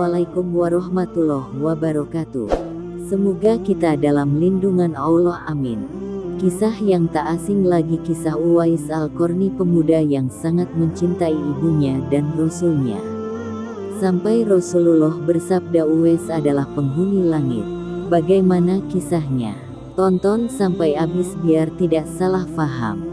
Assalamualaikum warahmatullahi wabarakatuh. Semoga kita dalam lindungan Allah, amin. Kisah yang tak asing lagi, kisah Uwais Al-Qarni, pemuda yang sangat mencintai ibunya dan Rasulnya. Sampai Rasulullah bersabda Uwais adalah penghuni langit. Bagaimana kisahnya? Tonton sampai habis biar tidak salah faham.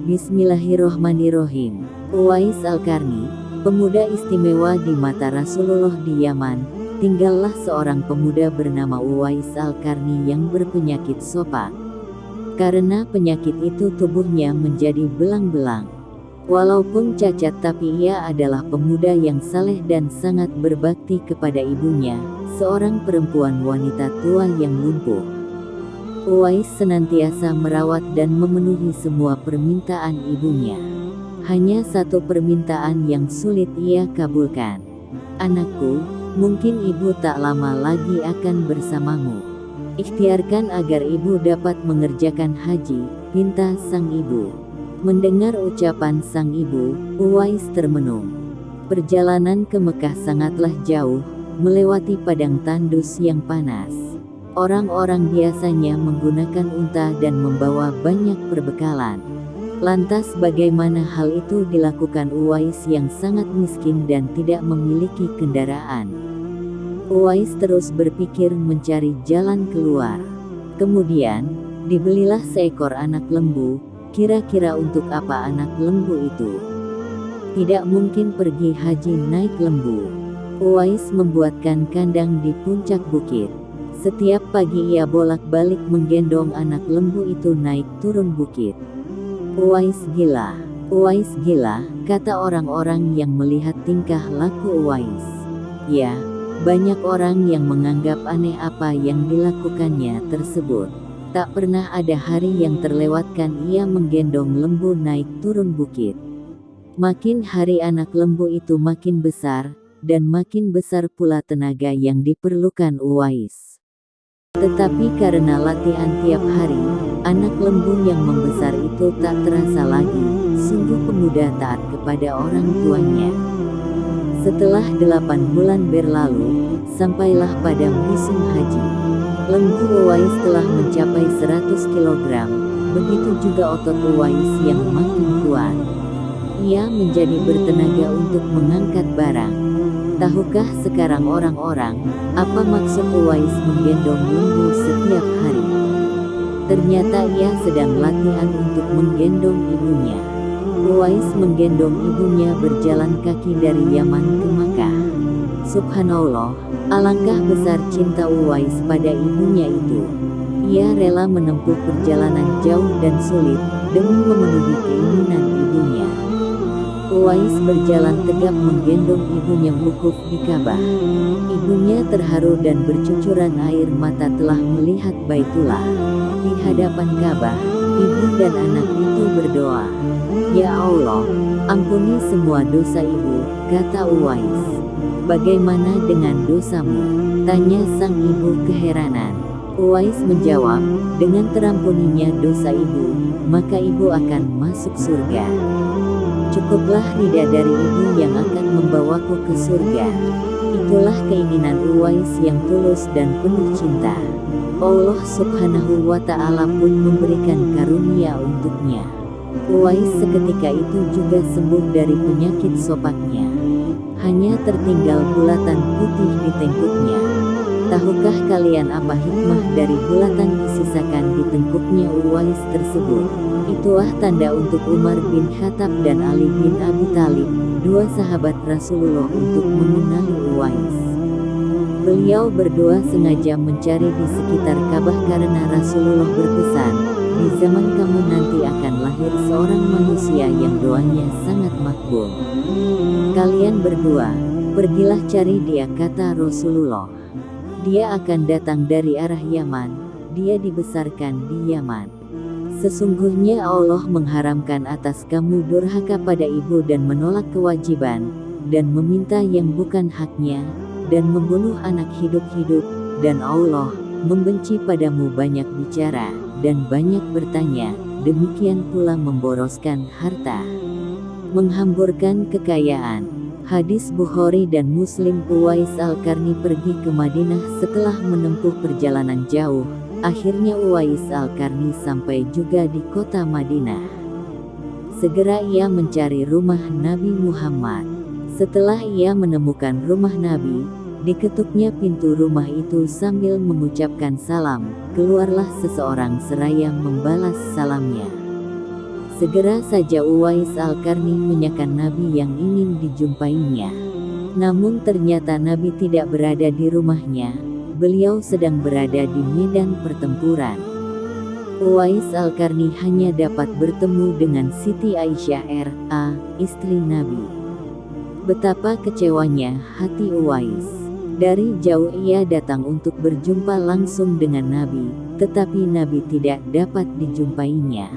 Bismillahirrohmanirrohim. Uwais Al-Qarni, pemuda istimewa di mata Rasulullah di Yaman. Tinggallah seorang pemuda bernama Uwais Al-Qarni yang berpenyakit sopak. Karena penyakit itu tubuhnya menjadi belang-belang. Walaupun cacat, tapi ia adalah pemuda yang saleh dan sangat berbakti kepada ibunya, seorang perempuan wanita tua yang lumpuh. Uwais senantiasa merawat dan memenuhi semua permintaan ibunya. Hanya satu permintaan yang sulit ia kabulkan. Anakku, mungkin ibu tak lama lagi akan bersamamu. Ikhtiarkan agar ibu dapat mengerjakan haji, pinta sang ibu. Mendengar ucapan sang ibu, Uwais termenung. Perjalanan ke Mekah sangatlah jauh, melewati padang tandus yang panas. Orang-orang biasanya menggunakan unta dan membawa banyak perbekalan. Lantas bagaimana hal itu dilakukan Uwais yang sangat miskin dan tidak memiliki kendaraan? Uwais terus berpikir mencari jalan keluar. Kemudian, dibelilah seekor anak lembu. Kira-kira untuk apa anak lembu itu? Tidak mungkin pergi haji naik lembu. Uwais membuatkan kandang di puncak bukit. Setiap pagi ia bolak-balik menggendong anak lembu itu naik turun bukit. Uwais gila, kata orang-orang yang melihat tingkah laku Uwais. Ya, banyak orang yang menganggap aneh apa yang dilakukannya tersebut. Tak pernah ada hari yang terlewatkan ia menggendong lembu naik turun bukit. Makin hari anak lembu itu makin besar, dan makin besar pula tenaga yang diperlukan Uwais. Tetapi karena latihan tiap hari, anak lembu yang membesar itu tak terasa lagi. Sungguh pemuda taat kepada orang tuanya. Setelah 8 bulan berlalu, sampailah pada musim haji. Lembu Uwais telah mencapai 100 kg. Begitu juga otot Uwais yang makin kuat. Ia menjadi bertenaga untuk mengangkat barang. Tahukah sekarang orang-orang, apa maksud Uwais menggendong lembu setiap hari? Ternyata ia sedang latihan untuk menggendong ibunya. Uwais menggendong ibunya berjalan kaki dari Yaman ke Makkah. Subhanallah, alangkah besar cinta Uwais pada ibunya itu. Ia rela menempuh perjalanan jauh dan sulit, demi memenuhi keinginan ibunya. Uwais berjalan tegap menggendong ibunya wukuf di Ka'bah. Ibunya terharu dan bercucuran air mata telah melihat Baitullah. Di hadapan Ka'bah, ibu dan anak itu berdoa. Ya Allah, ampuni semua dosa ibu, kata Uwais. Bagaimana dengan dosamu? Tanya sang ibu keheranan. Uwais menjawab, dengan terampuninya dosa ibu, maka ibu akan masuk surga. Cukuplah ridha dari ibu yang akan membawaku ke surga. Itulah keinginan Uwais yang tulus dan penuh cinta. Allah Subhanahu wa Ta'ala pun memberikan karunia untuknya. Uwais seketika itu juga sembuh dari penyakit sopaknya. Hanya tertinggal bulatan putih di tengkuknya. Tahukah kalian apa hikmah dari bulatan disisakan di tengkuknya Uwais tersebut? Itulah tanda untuk Umar bin Khattab dan Ali bin Abi Thalib, dua sahabat Rasulullah, untuk mengenali Uwais. Beliau berdua sengaja mencari di sekitar Ka'bah karena Rasulullah berpesan, di zaman kamu nanti akan lahir seorang manusia yang doanya sangat makbul. Kalian berdua, pergilah cari dia, kata Rasulullah. Dia akan datang dari arah Yaman, dia dibesarkan di Yaman. Sesungguhnya Allah mengharamkan atas kamu durhaka pada ibu dan menolak kewajiban, dan meminta yang bukan haknya, dan membunuh anak hidup-hidup, dan Allah membenci padamu banyak bicara, dan banyak bertanya, demikian pula memboroskan harta, menghamburkan kekayaan. Hadis Bukhari dan Muslim. Uwais Al-Qarni pergi ke Madinah setelah menempuh perjalanan jauh. Akhirnya Uwais Al-Qarni sampai juga di kota Madinah. Segera ia mencari rumah Nabi Muhammad. Setelah ia menemukan rumah Nabi, diketuknya pintu rumah itu sambil mengucapkan salam. Keluarlah seseorang seraya membalas salamnya. Segera saja Uwais Al-Qarni menyaksikan Nabi yang ingin dijumpainya. Namun ternyata Nabi tidak berada di rumahnya. Beliau sedang berada di medan pertempuran. Uwais Al-Qarni hanya dapat bertemu dengan Siti Aisyah R.A., istri Nabi. Betapa kecewanya hati Uwais. Dari jauh ia datang untuk berjumpa langsung dengan Nabi, tetapi Nabi tidak dapat dijumpainya.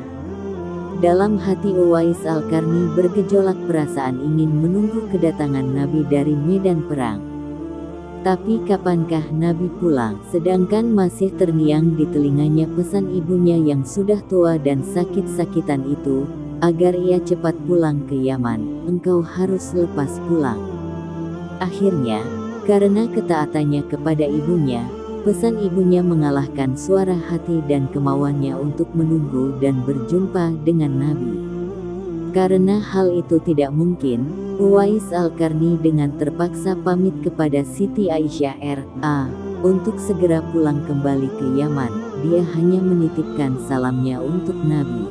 Dalam hati Uwais Al-Qarni bergejolak perasaan ingin menunggu kedatangan Nabi dari medan perang. Tapi kapankah Nabi pulang? Sedangkan masih terngiang di telinganya pesan ibunya yang sudah tua dan sakit-sakitan itu, agar ia cepat pulang ke Yaman. Engkau harus lepas pulang. Akhirnya, karena ketaatannya kepada ibunya, pesan ibunya mengalahkan suara hati dan kemauannya untuk menunggu dan berjumpa dengan Nabi. Karena hal itu tidak mungkin, Uwais Al-Qarni dengan terpaksa pamit kepada Siti Aisyah R.A. untuk segera pulang kembali ke Yaman. Dia hanya menitipkan salamnya untuk Nabi.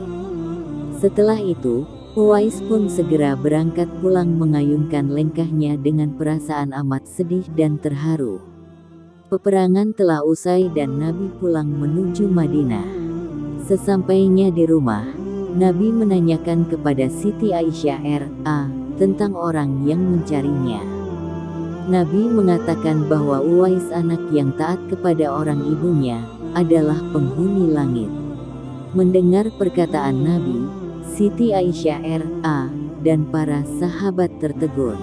Setelah itu, Uwais pun segera berangkat pulang mengayunkan langkahnya dengan perasaan amat sedih dan terharu. Peperangan telah usai dan Nabi pulang menuju Madinah. Sesampainya di rumah, Nabi menanyakan kepada Siti Aisyah R.A. tentang orang yang mencarinya. Nabi mengatakan bahwa Uwais anak yang taat kepada orang ibunya, adalah penghuni langit. Mendengar perkataan Nabi, Siti Aisyah R.A. dan para sahabat tertegun.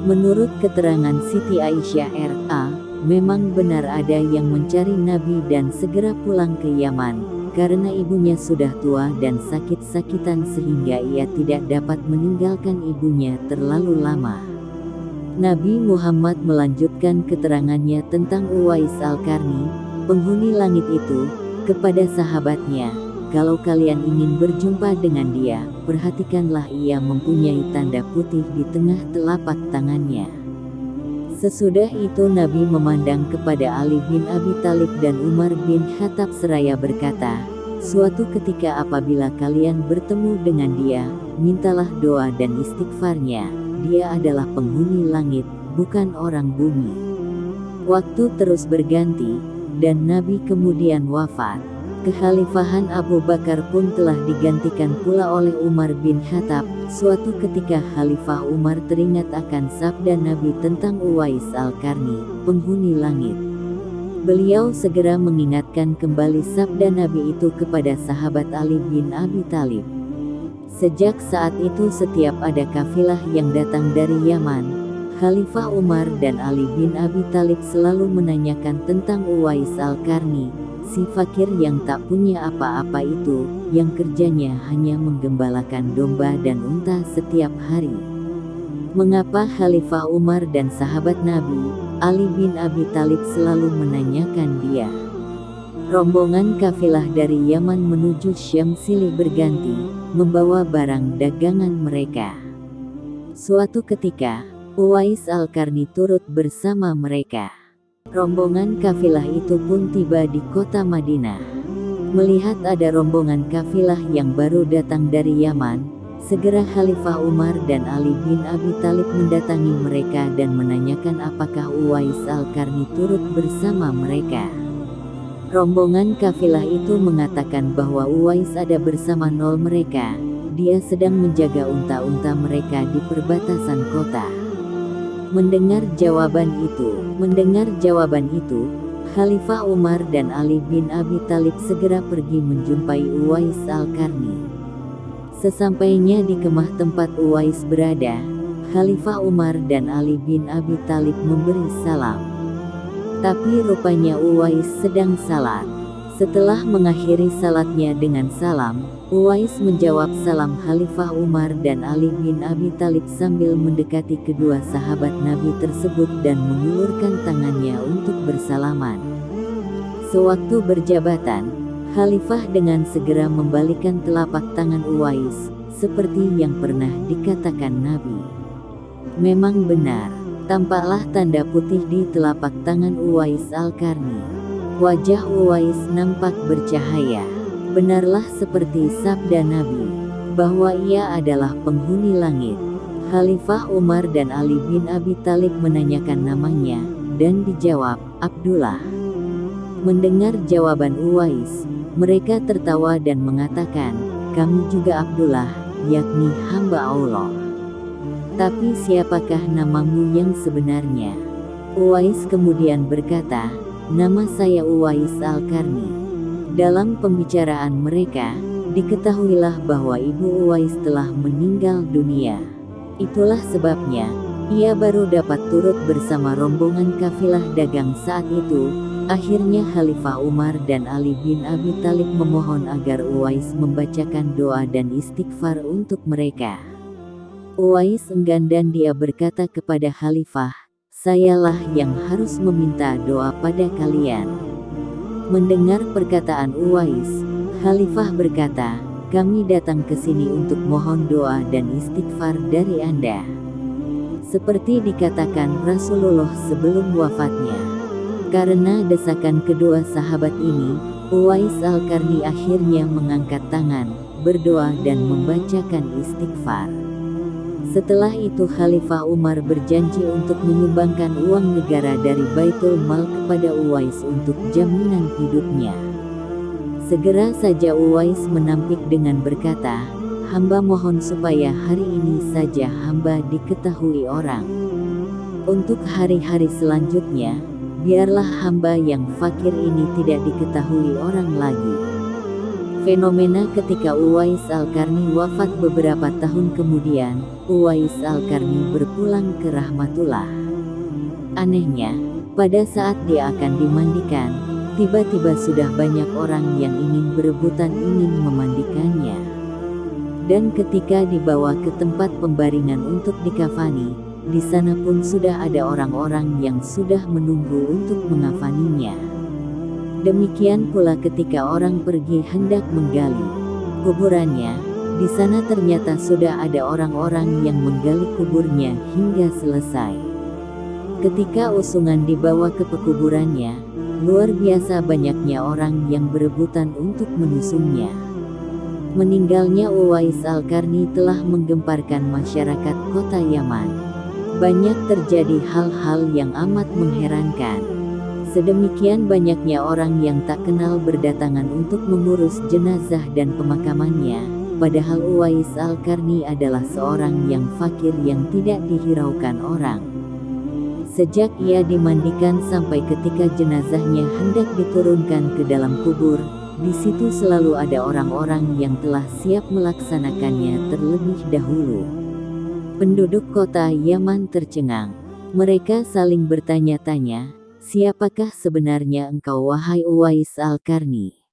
Menurut keterangan Siti Aisyah R.A., memang benar ada yang mencari Nabi dan segera pulang ke Yaman, karena ibunya sudah tua dan sakit-sakitan sehingga ia tidak dapat meninggalkan ibunya terlalu lama. Nabi Muhammad melanjutkan keterangannya tentang Uwais Al-Qarni, penghuni langit itu, kepada sahabatnya. Kalau kalian ingin berjumpa dengan dia, perhatikanlah ia mempunyai tanda putih di tengah telapak tangannya. Sesudah itu Nabi memandang kepada Ali bin Abi Thalib dan Umar bin Khattab seraya berkata, suatu ketika apabila kalian bertemu dengan dia, mintalah doa dan istighfarnya. Dia adalah penghuni langit, bukan orang bumi. Waktu terus berganti, dan Nabi kemudian wafat. Kekhalifahan Abu Bakar pun telah digantikan pula oleh Umar bin Khattab. Suatu ketika Khalifah Umar teringat akan sabda Nabi tentang Uwais Al-Qarni, penghuni langit. Beliau segera mengingatkan kembali sabda Nabi itu kepada sahabat Ali bin Abi Thalib. Sejak saat itu setiap ada kafilah yang datang dari Yaman, Khalifah Umar dan Ali bin Abi Thalib selalu menanyakan tentang Uwais Al-Qarni, si fakir yang tak punya apa-apa itu, yang kerjanya hanya menggembalakan domba dan unta setiap hari. Mengapa Khalifah Umar dan sahabat Nabi, Ali bin Abi Thalib selalu menanyakan dia? Rombongan kafilah dari Yaman menuju Syam silih berganti, membawa barang dagangan mereka. Suatu ketika, Uwais Al-Qarni turut bersama mereka. Rombongan kafilah itu pun tiba di kota Madinah. Melihat ada rombongan kafilah yang baru datang dari Yaman, segera Khalifah Umar dan Ali bin Abi Thalib mendatangi mereka dan menanyakan apakah Uwais Al-Qarni turut bersama mereka. Rombongan kafilah itu mengatakan bahwa Uwais ada bersama mereka. Dia sedang menjaga unta-unta mereka di perbatasan kota. Mendengar jawaban itu, Khalifah Umar dan Ali bin Abi Thalib segera pergi menjumpai Uwais Al-Qarni. Sesampainya di kemah tempat Uwais berada, Khalifah Umar dan Ali bin Abi Thalib memberi salam. Tapi rupanya Uwais sedang salat. Setelah mengakhiri salatnya dengan salam, Uwais menjawab salam Khalifah Umar dan Ali bin Abi Thalib sambil mendekati kedua sahabat Nabi tersebut dan mengulurkan tangannya untuk bersalaman. Sewaktu berjabatan, Khalifah dengan segera membalikan telapak tangan Uwais, seperti yang pernah dikatakan Nabi. Memang benar, tampaklah tanda putih di telapak tangan Uwais Al-Qarni. Wajah Uwais nampak bercahaya. Benarlah seperti sabda Nabi, bahwa ia adalah penghuni langit. Khalifah Umar dan Ali bin Abi Thalib menanyakan namanya, dan dijawab, Abdullah. Mendengar jawaban Uwais, mereka tertawa dan mengatakan, kami juga Abdullah, yakni hamba Allah. Tapi siapakah namamu yang sebenarnya? Uwais kemudian berkata, nama saya Uwais Al-Qarni. Dalam pembicaraan mereka, diketahuilah bahwa ibu Uwais telah meninggal dunia. Itulah sebabnya, ia baru dapat turut bersama rombongan kafilah dagang saat itu. Akhirnya Khalifah Umar dan Ali bin Abi Thalib memohon agar Uwais membacakan doa dan istighfar untuk mereka. Uwais enggan dan dia berkata kepada Khalifah, sayalah yang harus meminta doa pada kalian. Mendengar perkataan Uwais, Khalifah berkata, kami datang ke sini untuk mohon doa dan istighfar dari Anda. Seperti dikatakan Rasulullah sebelum wafatnya. Karena desakan kedua sahabat ini, Uwais Al-Qarni akhirnya mengangkat tangan, berdoa dan membacakan istighfar. Setelah itu Khalifah Umar berjanji untuk menyumbangkan uang negara dari Baitul Mal kepada Uwais untuk jaminan hidupnya. Segera saja Uwais menampik dengan berkata, hamba mohon supaya hari ini saja hamba diketahui orang. Untuk hari-hari selanjutnya, biarlah hamba yang fakir ini tidak diketahui orang lagi. Fenomena ketika Uwais Al-Qarni wafat beberapa tahun kemudian, Uwais Al-Qarni berpulang ke rahmatullah. Anehnya, pada saat dia akan dimandikan, tiba-tiba sudah banyak orang yang ingin berebutan ingin memandikannya. Dan ketika dibawa ke tempat pembaringan untuk dikafani, di sana pun sudah ada orang-orang yang sudah menunggu untuk mengafaninya. Demikian pula ketika orang pergi hendak menggali kuburannya, di sana ternyata sudah ada orang-orang yang menggali kuburnya hingga selesai. Ketika usungan dibawa ke pekuburannya, luar biasa banyaknya orang yang berebutan untuk menusungnya. Meninggalnya Uwais Al-Qarni telah menggemparkan masyarakat kota Yaman. Banyak terjadi hal-hal yang amat mengherankan. Sedemikian banyaknya orang yang tak kenal berdatangan untuk mengurus jenazah dan pemakamannya, padahal Uwais Al-Qarni adalah seorang yang fakir yang tidak dihiraukan orang. Sejak ia dimandikan sampai ketika jenazahnya hendak diturunkan ke dalam kubur, di situ selalu ada orang-orang yang telah siap melaksanakannya terlebih dahulu. Penduduk kota Yaman tercengang. Mereka saling bertanya-tanya, siapakah sebenarnya engkau wahai Uwais Al-Qarni?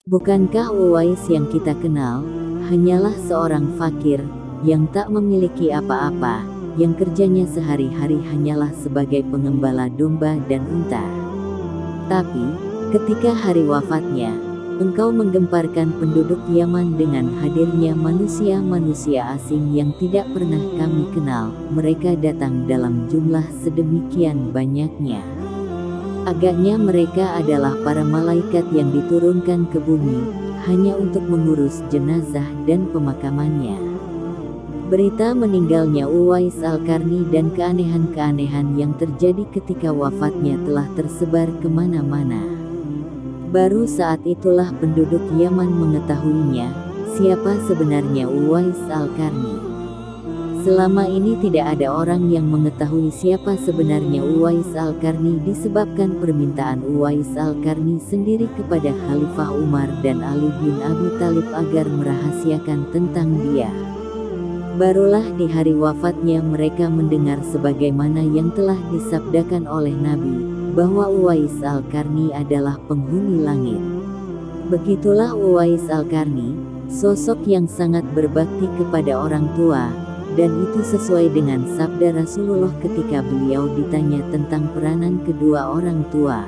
Bukankah Uwais yang kita kenal, hanyalah seorang fakir, yang tak memiliki apa-apa, yang kerjanya sehari-hari hanyalah sebagai pengembala domba dan unta. Tapi, ketika hari wafatnya, engkau menggemparkan penduduk Yaman dengan hadirnya manusia-manusia asing yang tidak pernah kami kenal, mereka datang dalam jumlah sedemikian banyaknya. Agaknya mereka adalah para malaikat yang diturunkan ke bumi, hanya untuk mengurus jenazah dan pemakamannya. Berita meninggalnya Uwais Al-Qarni dan keanehan-keanehan yang terjadi ketika wafatnya telah tersebar kemana-mana. Baru saat itulah penduduk Yaman mengetahuinya, siapa sebenarnya Uwais Al-Qarni. Selama ini tidak ada orang yang mengetahui siapa sebenarnya Uwais Al-Qarni disebabkan permintaan Uwais Al-Qarni sendiri kepada Khalifah Umar dan Ali bin Abi Thalib agar merahasiakan tentang dia. Barulah di hari wafatnya mereka mendengar sebagaimana yang telah disabdakan oleh Nabi, bahwa Uwais Al-Qarni adalah penghuni langit. Begitulah Uwais Al-Qarni, sosok yang sangat berbakti kepada orang tua, dan itu sesuai dengan sabda Rasulullah ketika beliau ditanya tentang peranan kedua orang tua.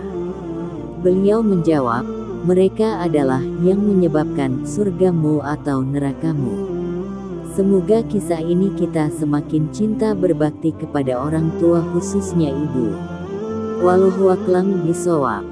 Beliau menjawab, mereka adalah yang menyebabkan surgamu atau nerakamu. Semoga kisah ini kita semakin cinta berbakti kepada orang tua khususnya ibu. Wallahu a'lam bishawab.